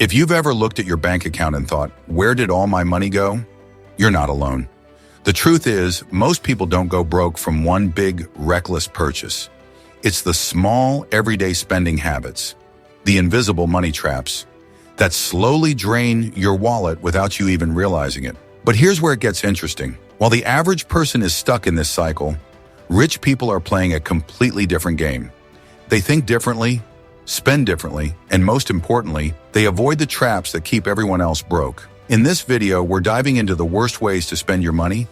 If you've ever looked at your bank account and thought, where did all my money go? You're not alone. The truth is, most people don't go broke from one big, reckless purchase. It's the small, everyday spending habits, the invisible money traps, that slowly drain your wallet without you even realizing it. But here's where it gets interesting. While the average person is stuck in this cycle, rich people are playing a completely different game. They think differently, spend differently, and most importantly, they avoid the traps that keep everyone else broke. In this video, we're diving into the worst ways to spend your money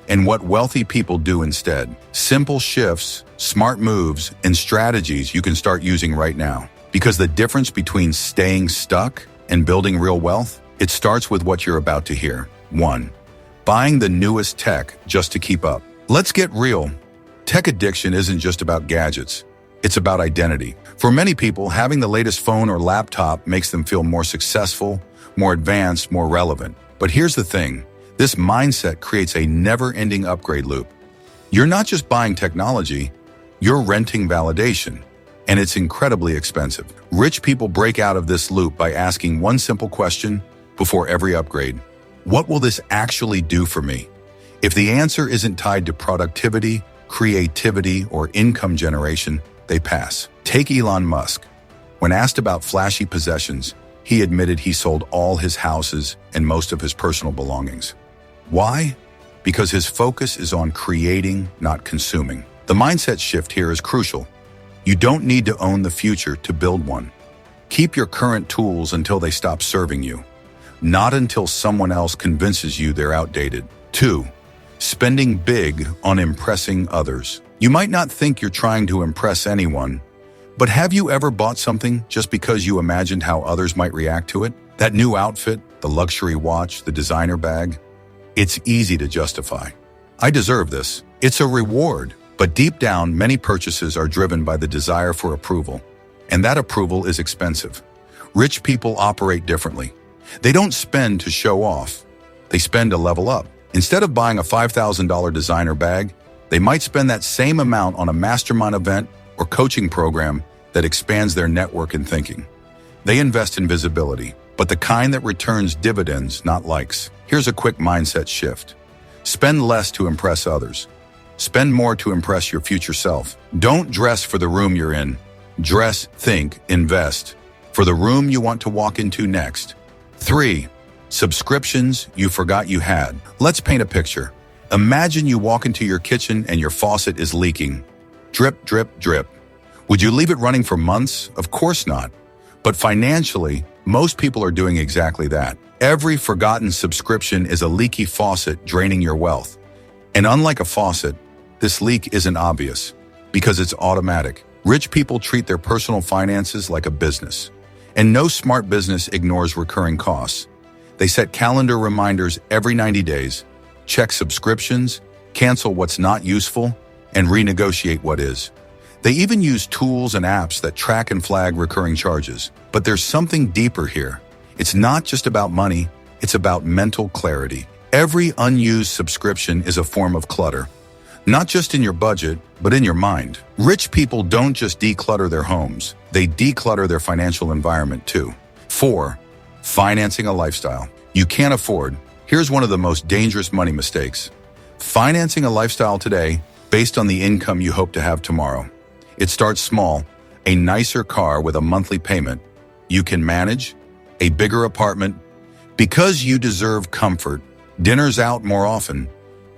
and what wealthy people do instead. Simple shifts, smart moves, and strategies you can start using right now. Because the difference between staying stuck and building real wealth, it starts with what you're about to hear. 1. Buying the newest tech just to keep up. Let's get real. Tech addiction isn't just about gadgets. It's about identity. For many people, having the latest phone or laptop makes them feel more successful, more advanced, more relevant. But here's the thing. This mindset creates a never-ending upgrade loop. You're not just buying technology, you're renting validation, and it's incredibly expensive. Rich people break out of this loop by asking one simple question before every upgrade. What will this actually do for me? If the answer isn't tied to productivity, creativity, or income generation, they pass. Take Elon Musk. When asked about flashy possessions, he admitted he sold all his houses and most of his personal belongings. Why? Because his focus is on creating, not consuming. The mindset shift here is crucial. You don't need to own the future to build one. Keep your current tools until they stop serving you, not until someone else convinces you they're outdated. 2. Spending big on impressing others. You might not think you're trying to impress anyone, but have you ever bought something just because you imagined how others might react to it? That new outfit, the luxury watch, the designer bag? It's easy to justify. I deserve this. It's a reward. But deep down, many purchases are driven by the desire for approval, and that approval is expensive. Rich people operate differently. They don't spend to show off. They spend to level up. Instead of buying a $5,000 designer bag, they might spend that same amount on a mastermind event or coaching program that expands their network and thinking. They invest in visibility, but the kind that returns dividends, not likes. Here's a quick mindset shift. Spend less to impress others. Spend more to impress your future self. Don't dress for the room you're in. Dress, think, invest for the room you want to walk into next. 3. Subscriptions you forgot you had. Let's paint a picture. Imagine you walk into your kitchen and your faucet is leaking. Drip, drip, drip. Would you leave it running for months? Of course not. But financially, most people are doing exactly that. Every forgotten subscription is a leaky faucet draining your wealth. And unlike a faucet, this leak isn't obvious because it's automatic. Rich people treat their personal finances like a business. And no smart business ignores recurring costs. They set calendar reminders every 90 days, check subscriptions, cancel what's not useful, and renegotiate what is. They even use tools and apps that track and flag recurring charges. But there's something deeper here. It's not just about money, it's about mental clarity. Every unused subscription is a form of clutter, not just in your budget, but in your mind. Rich people don't just declutter their homes, they declutter their financial environment too. 4. Financing a lifestyle you can't afford. Here's one of the most dangerous money mistakes. Financing a lifestyle today based on the income you hope to have tomorrow. It starts small, a nicer car with a monthly payment you can manage, a bigger apartment, because you deserve comfort, dinners out more often,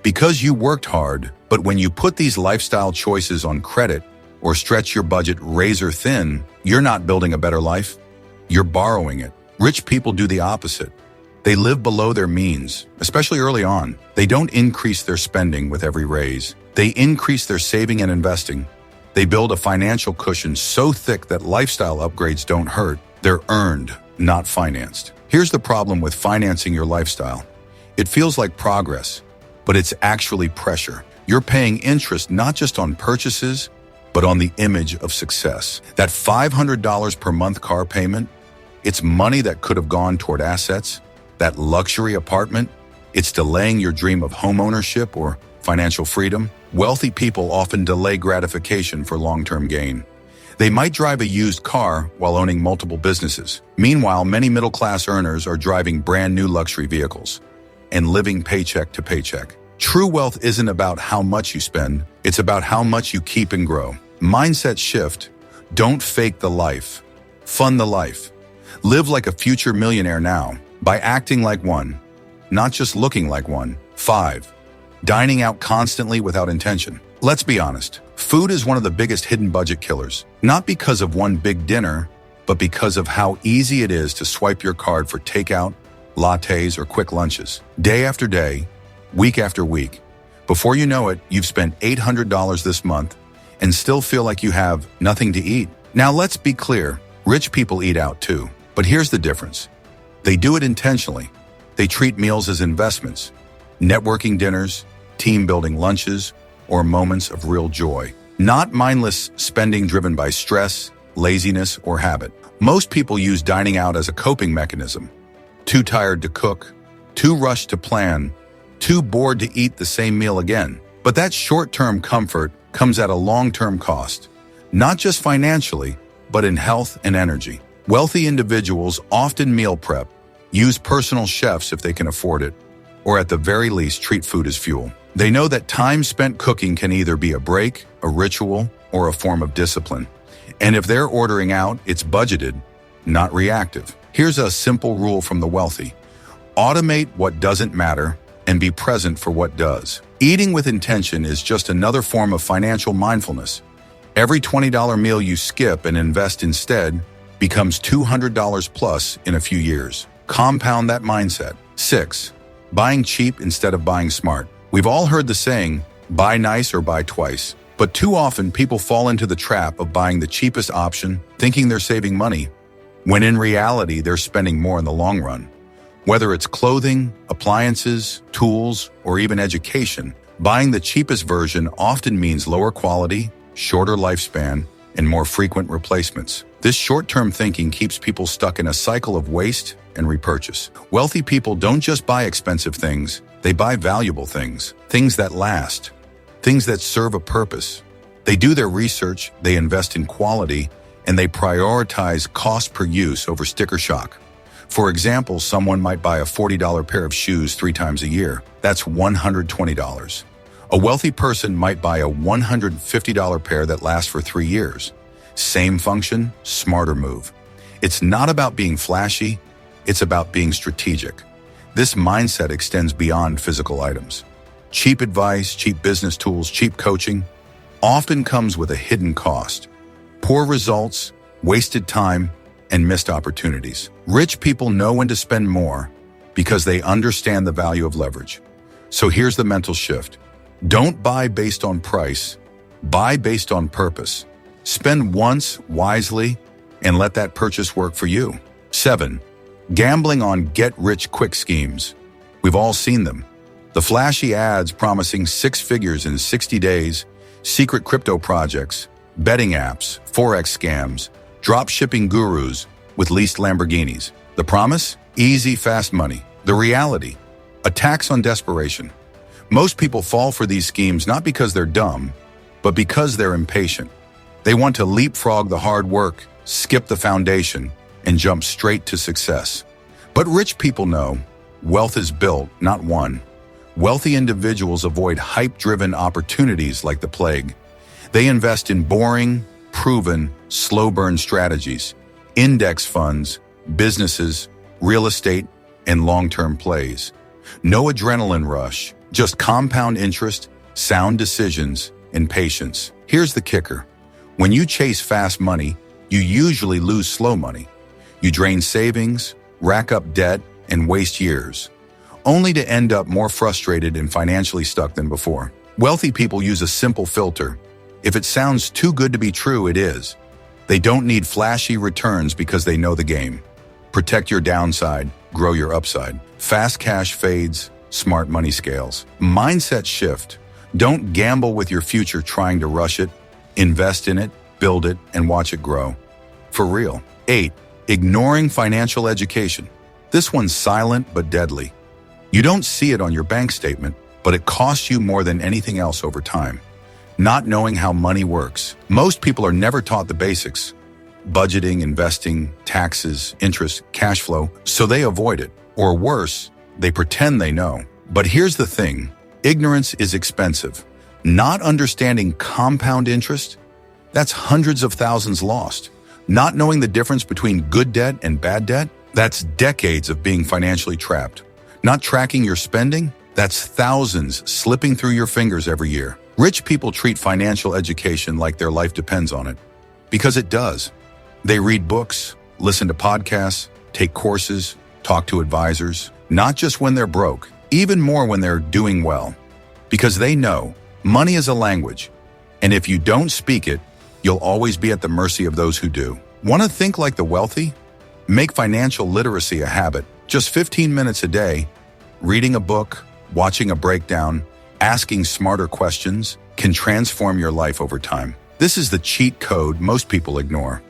because you worked hard. But when you put these lifestyle choices on credit or stretch your budget razor thin, you're not building a better life, you're borrowing it. Rich people do the opposite. They live below their means, especially early on. They don't increase their spending with every raise. They increase their saving and investing. They build a financial cushion so thick that lifestyle upgrades don't hurt. They're earned, not financed. Here's the problem with financing your lifestyle. It feels like progress, but it's actually pressure. You're paying interest not just on purchases, but on the image of success. That $500 per month car payment, it's money that could have gone toward assets. That luxury apartment, it's delaying your dream of homeownership or financial freedom. Wealthy people often delay gratification for long-term gain. They might drive a used car while owning multiple businesses. Meanwhile, many middle-class earners are driving brand new luxury vehicles and living paycheck to paycheck. True wealth isn't about how much you spend, it's about how much you keep and grow. Mindset shift. Don't fake the life. Fund the life. Live like a future millionaire now by acting like one, not just looking like one. 5. Dining out constantly without intention. Let's be honest. Food is one of the biggest hidden budget killers. Not because of one big dinner, but because of how easy it is to swipe your card for takeout, lattes, or quick lunches. Day after day, week after week. Before you know it, you've spent $800 this month and still feel like you have nothing to eat. Now let's be clear, rich people eat out too. But here's the difference. They do it intentionally. They treat meals as investments, networking dinners, team-building lunches, or moments of real joy. Not mindless spending driven by stress, laziness, or habit. Most people use dining out as a coping mechanism. Too tired to cook, too rushed to plan, too bored to eat the same meal again. But that short-term comfort comes at a long-term cost, not just financially, but in health and energy. Wealthy individuals often meal prep, use personal chefs if they can afford it, or at the very least treat food as fuel. They know that time spent cooking can either be a break, a ritual, or a form of discipline. And if they're ordering out, it's budgeted, not reactive. Here's a simple rule from the wealthy. Automate what doesn't matter and be present for what does. Eating with intention is just another form of financial mindfulness. Every $20 meal you skip and invest instead becomes $200 plus in a few years. Compound that mindset. 6. Buying cheap instead of buying smart. We've all heard the saying, buy nice or buy twice. But too often people fall into the trap of buying the cheapest option, thinking they're saving money, when in reality they're spending more in the long run. Whether it's clothing, appliances, tools, or even education, buying the cheapest version often means lower quality, shorter lifespan, and more frequent replacements. This short-term thinking keeps people stuck in a cycle of waste and repurchase. Wealthy people don't just buy expensive things, they buy valuable things, things that last, things that serve a purpose. They do their research, they invest in quality, and they prioritize cost per use over sticker shock. For example, someone might buy a $40 pair of shoes 3 times a year. That's $120. A wealthy person might buy a $150 pair that lasts for 3 years. Same function, smarter move. It's not about being flashy, it's about being strategic. This mindset extends beyond physical items. Cheap advice, cheap business tools, cheap coaching often comes with a hidden cost. Poor results, wasted time, and missed opportunities. Rich people know when to spend more because they understand the value of leverage. So here's the mental shift. Don't buy based on price, buy based on purpose. Spend once wisely and let that purchase work for you. 7. Gambling on get-rich-quick schemes. We've all seen them. The flashy ads promising 6 figures in 60 days, secret crypto projects, betting apps, forex scams, drop-shipping gurus with leased Lamborghinis. The promise? Easy, fast money. The reality? A tax on desperation. Most people fall for these schemes not because they're dumb, but because they're impatient. They want to leapfrog the hard work, skip the foundation, and jump straight to success. But rich people know wealth is built, not won. Wealthy individuals avoid hype-driven opportunities like the plague. They invest in boring, proven, slow-burn strategies, index funds, businesses, real estate, and long-term plays. No adrenaline rush, just compound interest, sound decisions, and patience. Here's the kicker. When you chase fast money, you usually lose slow money. You drain savings, rack up debt, and waste years, only to end up more frustrated and financially stuck than before. Wealthy people use a simple filter. If it sounds too good to be true, it is. They don't need flashy returns because they know the game. Protect your downside, grow your upside. Fast cash fades, smart money scales. Mindset shift. Don't gamble with your future trying to rush it. Invest in it, build it, and watch it grow. For real. 8. Ignoring financial education. This one's silent but deadly. You don't see it on your bank statement, but it costs you more than anything else over time. not knowing how money works. Most people are never taught the basics: budgeting, investing, taxes, interest, cash flow, so they avoid it. Or worse, they pretend they know. But here's the thing: ignorance is expensive. Not understanding compound interest, that's hundreds of thousands lost. Not knowing the difference between good debt and bad debt, that's decades of being financially trapped. Not tracking your spending, that's thousands slipping through your fingers every year. Rich people treat financial education like their life depends on it, because it does. They read books, listen to podcasts, take courses, talk to advisors, not just when they're broke, even more when they're doing well. Because they know money is a language, and if you don't speak it, you'll always be at the mercy of those who do. Want to think like the wealthy? Make financial literacy a habit. Just 15 minutes a day, reading a book, watching a breakdown, asking smarter questions can transform your life over time. This is the cheat code most people ignore.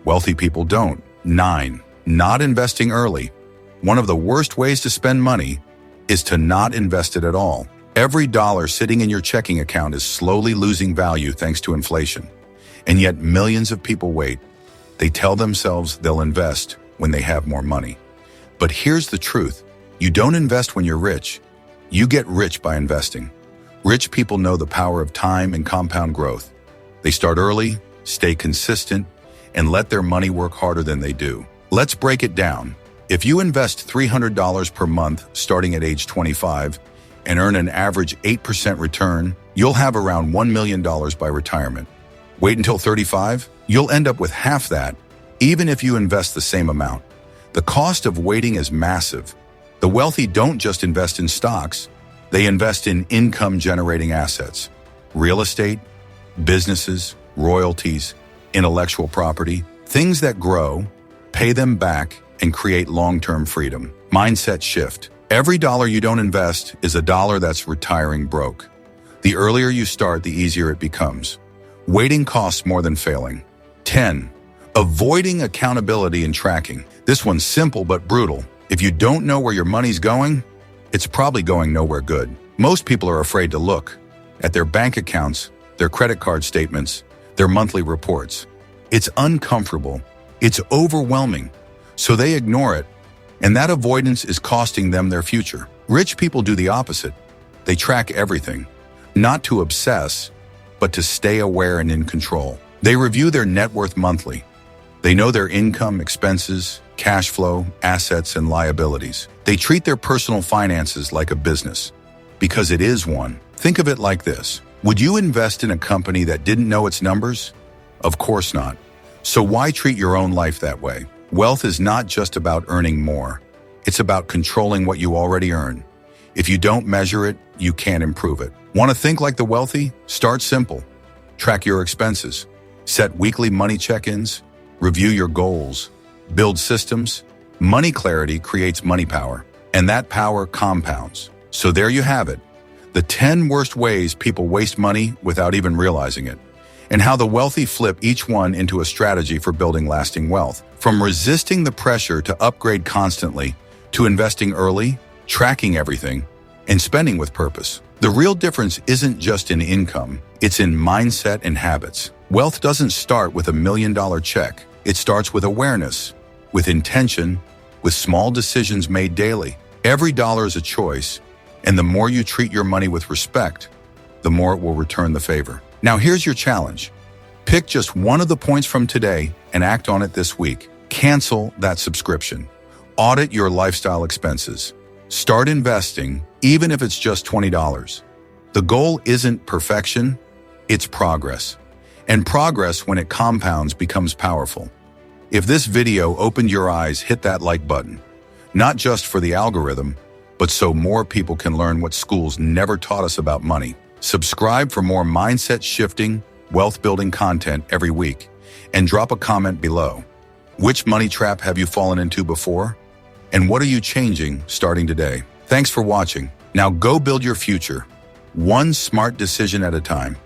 Wealthy people don't. 9. Not investing early. One of the worst ways to spend money is to not invest it at all. Every dollar sitting in your checking account is slowly losing value thanks to inflation. And yet millions of people wait. They tell themselves they'll invest when they have more money. But here's the truth. You don't invest when you're rich. You get rich by investing. Rich people know the power of time and compound growth. They start early, stay consistent, and let their money work harder than they do. Let's break it down. If you invest $300 per month starting at age 25 and earn an average 8% return, you'll have around $1 million by retirement. Wait until 35, you'll end up with half that, even if you invest the same amount. The cost of waiting is massive. The wealthy don't just invest in stocks, they invest in income-generating assets, real estate, businesses, royalties, intellectual property, things that grow, pay them back, and create long-term freedom. Mindset shift. Every dollar you don't invest is a dollar that's retiring broke. The earlier you start, the easier it becomes. Waiting costs more than failing. 10. Avoiding accountability and tracking. This one's simple but brutal. If you don't know where your money's going, it's probably going nowhere good. Most people are afraid to look at their bank accounts, their credit card statements, their monthly reports. It's uncomfortable. It's overwhelming. So they ignore it, and that avoidance is costing them their future. Rich people do the opposite. They track everything, not to obsess, but to stay aware and in control. They review their net worth monthly. They know their income, expenses, cash flow, assets, and liabilities. They treat their personal finances like a business, because it is one. Think of it like this. Would you invest in a company that didn't know its numbers? Of course not. So why treat your own life that way? Wealth is not just about earning more. It's about controlling what you already earn. If you don't measure it, you can't improve it. Want to think like the wealthy? Start simple. Track your expenses. Set weekly money check-ins. Review your goals. Build systems. Money clarity creates money power, and that power compounds. So there you have it. The 10 worst ways people waste money without even realizing it, and how the wealthy flip each one into a strategy for building lasting wealth. From resisting the pressure to upgrade constantly, to investing early, tracking everything, and spending with purpose. The real difference isn't just in income, it's in mindset and habits. Wealth doesn't start with $1 million check. It starts with awareness, with intention, with small decisions made daily. Every dollar is a choice, and the more you treat your money with respect, the more it will return the favor. Now here's your challenge. Pick just one of the points from today and act on it this week. Cancel that subscription. Audit your lifestyle expenses. Start investing, even if it's just $20. The goal isn't perfection, it's progress. And progress, when it compounds, becomes powerful. If this video opened your eyes, hit that like button. Not just for the algorithm, but so more people can learn what schools never taught us about money. Subscribe for more mindset-shifting, wealth-building content every week, and drop a comment below. Which money trap have you fallen into before? And what are you changing starting today? Thanks for watching. Now go build your future, one smart decision at a time.